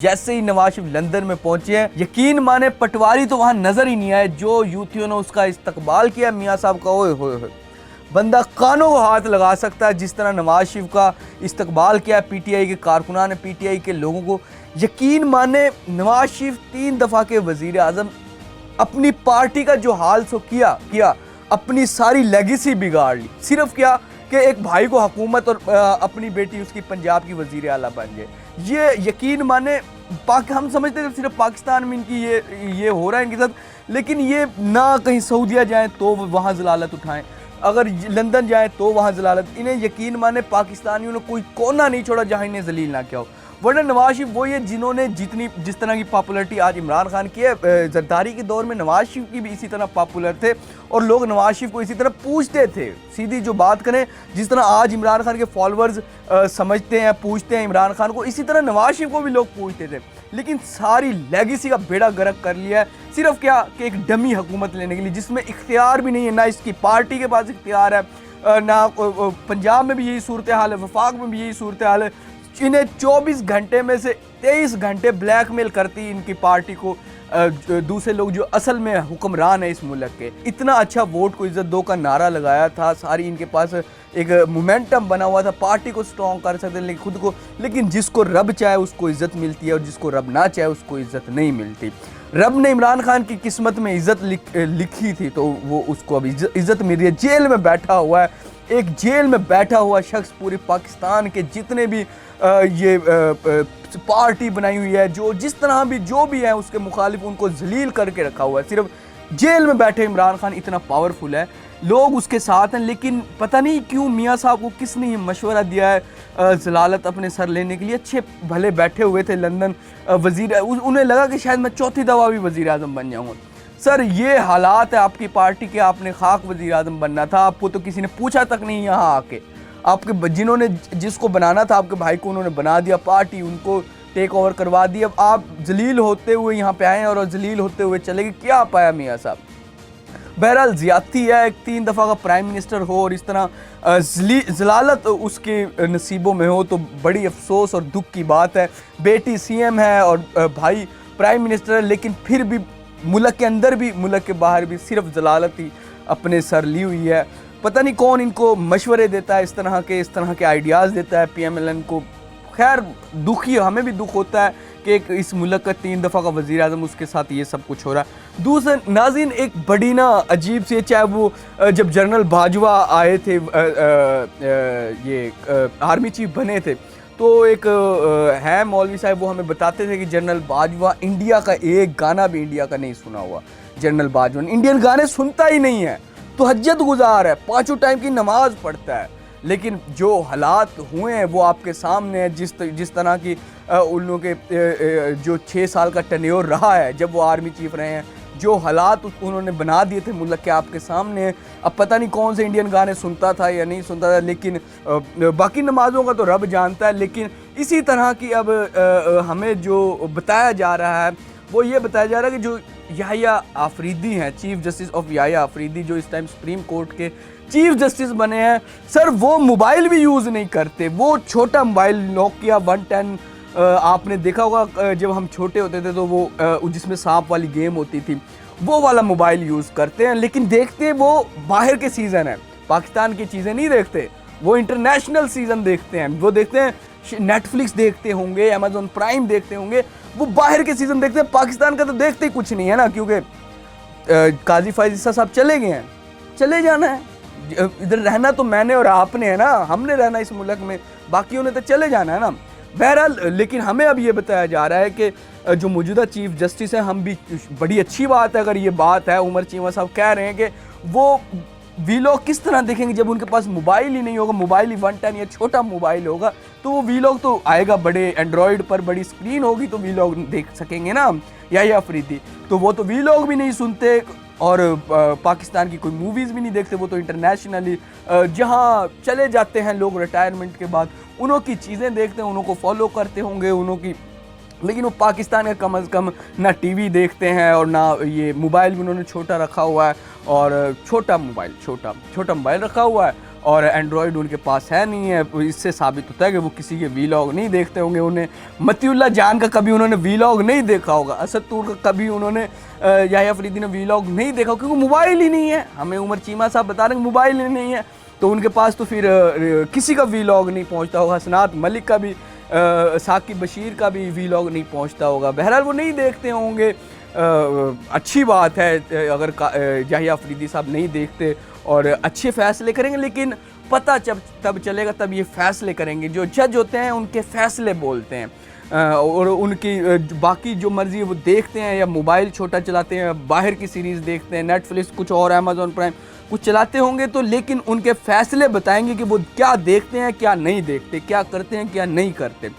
जैसे ही नवाज शरीफ लंदन में पहुंचे हैं, यकीन माने पटवारी तो वहां नजर ही नहीं आए। जो यूथियों ने उसका इस्तकबाल किया मियां साहब का, ओए होए होए, बंदा कानों को हाथ लगा सकता है जिस तरह नवाज शरीफ का इस्तकबाल किया पीटीआई के कारकुनान ने, पीटीआई के लोगों को। यकीन माने नवाज शरीफ 3 दफ़ा के वजीर आज़म, अपनी पार्टी का जो हाल सो किया अपनी सारी लेगेसी बिगाड़ ली। सिर्फ क्या कि एक भाई को हुकूमत और अपनी बेटी उसकी पंजाब की वजीर आला बन जाए। ये यकीन माने हम समझते थे सिर्फ पाकिस्तान में इनकी ये हो रहा है इनके साथ, लेकिन ये ना कहीं सऊदीया जाएं तो वहाँ जलालत उठाएं, अगर लंदन जाएं तो वहाँ जलालत। इन्हें यकीन माने पाकिस्तानियों ने कोई कोना नहीं छोड़ा जहाँ इन्हें जलील ना किया हो। वरना नवाज शरीफ वो ये जिन्होंने जिस तरह की पॉपुलरिटी आज इमरान खान की है, जरदारी के दौर में नवाज शरीफ की भी इसी तरह पॉपुलर थे और लोग नवाज शरीफ को इसी तरह पूछते थे। सीधी जो बात करें, जिस तरह आज इमरान खान के फॉलोअर्स समझते हैं, पूछते हैं इमरान खान को, इसी तरह नवाज शरीफ को भी लोग पूछते थे। लेकिन सारी लेगेसी का बेड़ा गर्क कर लिया है, सिर्फ क्या कि एक डमी हुकूमत लेने के लिए जिसमें इख्तियार भी नहीं है, ना इसकी पार्टी के पास इख्तियार है, ना पंजाब में भी यही सूरत हाल है, वफाक में भी यही सूरत हाल है। इन्हें 24 घंटे में से 23 घंटे ब्लैकमेल करती इनकी पार्टी को दूसरे लोग जो असल में हुक्मरान है इस मुल्क के। इतना अच्छा वोट को इज्जत दो का नारा लगाया था, सारी इनके पास एक मोमेंटम बना हुआ था, पार्टी को स्ट्रॉन्ग कर सकते लेकिन खुद को। लेकिन जिसको रब चाहे उसको इज्जत मिलती है और जिसको रब ना चाहे उसको इज्जत नहीं मिलती। रब ने इमरान खान की किस्मत में इज्जत लिखी थी तो वो उसको अब इज्जत मिल रही है। जेल में बैठा हुआ है, एक जेल में बैठा हुआ शख्स पूरे पाकिस्तान के जितने भी ये पार्टी बनाई हुई है, जिस तरह भी जो भी है उसके मुखालिफ उनको जलील करके रखा हुआ है। सिर्फ जेल में बैठे इमरान खान इतना पावरफुल है, लोग उसके साथ हैं। लेकिन पता नहीं क्यों मियाँ साहब को किसने ये मशवरा दिया है जलालत अपने सर लेने के लिए। अच्छे भले बैठे हुए थे लंदन वजीर, उन्हें लगा कि शायद मैं चौथी दफ़ा भी वजीर आज़म बन जाऊँगा। सर ये हालात है आपकी पार्टी के, आपने खाक वजीर आज़म बनना था, आपको तो किसी ने पूछा तक नहीं यहाँ आके। आपके जिन्होंने जिसको बनाना था आपके भाई को उन्होंने बना दिया, पार्टी उनको टेक ओवर करवा दी। अब आप जलील होते हुए यहाँ पे आए और जलील होते हुए चले गए, क्या पाया मियाँ साहब? बहरहाल ज़्यादती है, एक 3 दफ़ा का प्राइम मिनिस्टर हो और इस तरह जलालत उसके नसीबों में हो तो बड़ी अफसोस और दुख की बात है। बेटी सीएम है और भाई प्राइम मिनिस्टर है, लेकिन फिर भी मुल्क के अंदर भी मुल्क के बाहर भी सिर्फ जलालत ही अपने सर ली हुई है। पता नहीं कौन इनको मशवरे देता है, इस तरह के आइडियाज़ देता है पीएमएलएन को। खैर दुखी, हमें भी दुख होता है कि एक इस मुल्क का 3 दफ़ा का वज़ीर आज़म, उसके साथ ये सब कुछ हो रहा है। दूसरे नाज़रीन, एक बड़ी ना अजीब सी, चाहे वो जब जनरल बाजवा आए थे ये आर्मी चीफ बने थे, तो एक है मौलवी साहब, वो हमें बताते थे कि जनरल बाजवा इंडिया का एक गाना भी इंडिया का नहीं सुना हुआ। जनरल बाजवा इंडियन गाने सुनता ही नहीं है, तो हज्जत गुजार है, 5 टाइम की नमाज पढ़ता है। लेकिन जो हालात हुए हैं वो आपके सामने है। जिस तरह की उन लोगों के जो 6 साल का टेन्योर रहा है जब वो आर्मी चीफ रहे हैं, जो हालात उन्होंने बना दिए थे मुल्क के आपके सामने है। अब पता नहीं कौन से इंडियन गाने सुनता था या नहीं सुनता था, लेकिन बाकी नमाज़ों का तो रब जानता है। लेकिन इसी तरह की अब हमें जो बताया जा रहा है वो ये बताया जा रहा है कि जो याहिया आफरीदी हैं, chief justice of Yahya Afridi, जो इस टाइम सुप्रीम कोर्ट के चीफ जस्टिस बने हैं, सर वो मोबाइल भी यूज़ नहीं करते। वो छोटा मोबाइल नोकिया 110, आपने देखा होगा जब हम छोटे होते थे तो वो जिसमें सांप वाली गेम होती थी, वो वाला मोबाइल यूज़ करते हैं। लेकिन देखते वो बाहर के सीज़न है, पाकिस्तान की चीज़ें नहीं देखते, वो इंटरनेशनल सीज़न देखते हैं। वो देखते हैं नेटफ्लिक्स देखते होंगे, अमेज़ॉन प्राइम देखते होंगे, वो बाहर के सीज़न देखते हैं। पाकिस्तान का तो देखते ही कुछ नहीं है ना, क्योंकि काजी फैज़ ईसा साहब चले गए हैं, चले जाना है। इधर रहना तो मैंने और आपने है ना, हमने रहना इस मुल्क में, बाकियों ने तो चले जाना है ना। बहरहाल, लेकिन हमें अब ये बताया जा रहा है कि जो मौजूदा चीफ जस्टिस है, हम भी, बड़ी अच्छी बात है अगर ये बात है, उमर चीमा साहब कह रहे हैं कि वो वीलॉग किस तरह देखेंगे जब उनके पास मोबाइल ही नहीं होगा। मोबाइल ही 110 या छोटा मोबाइल होगा तो वो वीलॉग तो आएगा, बड़े एंड्रॉयड पर बड़ी स्क्रीन होगी तो वीलॉग देख सकेंगे ना या अफरीदी। तो वो तो वीलॉग भी नहीं सुनते और पाकिस्तान की कोई मूवीज़ भी नहीं देखते, वो तो इंटरनेशनली जहाँ चले जाते हैं लोग रिटायरमेंट के बाद, उन्हों की चीज़ें देखते हैं, उन्हों को फॉलो करते होंगे उन्हों की। लेकिन वो पाकिस्तान का कम अज़ कम ना टीवी देखते हैं और ना ये मोबाइल भी उन्होंने छोटा रखा हुआ है, और छोटा मोबाइल रखा हुआ है। और एंड्रॉयड उनके पास है नहीं है। इससे साबित होता है कि वो किसी के वीलॉग नहीं देखते होंगे। उन्हें मतीउल्लाह जान का कभी उन्होंने वीलॉग नहीं देखा होगा, असद तूर का कभी उन्होंने याह्या अफरीदी ने वीलॉग नहीं देखा, क्योंकि मोबाइल ही नहीं है। हमें उमर चीमा साहब बता रहे हैं मोबाइल ही नहीं है, तो उनके पास तो फिर किसी का वीलॉग नहीं पहुंचता होगा। हसनात मलिक का भी, साकिब बशीर का भी वीलॉग नहीं पहुंचता होगा। बहरहाल वो नहीं देखते होंगे, अच्छी बात है अगर याह्या अफरीदी साहब नहीं देखते और अच्छे फ़ैसले करेंगे, लेकिन पता जब तब चलेगा तब ये फ़ैसले करेंगे। जो जज होते हैं उनके फ़ैसले बोलते हैं, और उनकी बाकी जो मर्ज़ी है वो देखते हैं, या मोबाइल छोटा चलाते हैं, बाहर की सीरीज़ देखते हैं, नेटफ्लिक्स कुछ और अमेज़ॉन प्राइम कुछ चलाते होंगे, तो लेकिन उनके फ़ैसले बताएंगे कि वो क्या देखते हैं क्या नहीं देखते, क्या करते हैं क्या नहीं करते।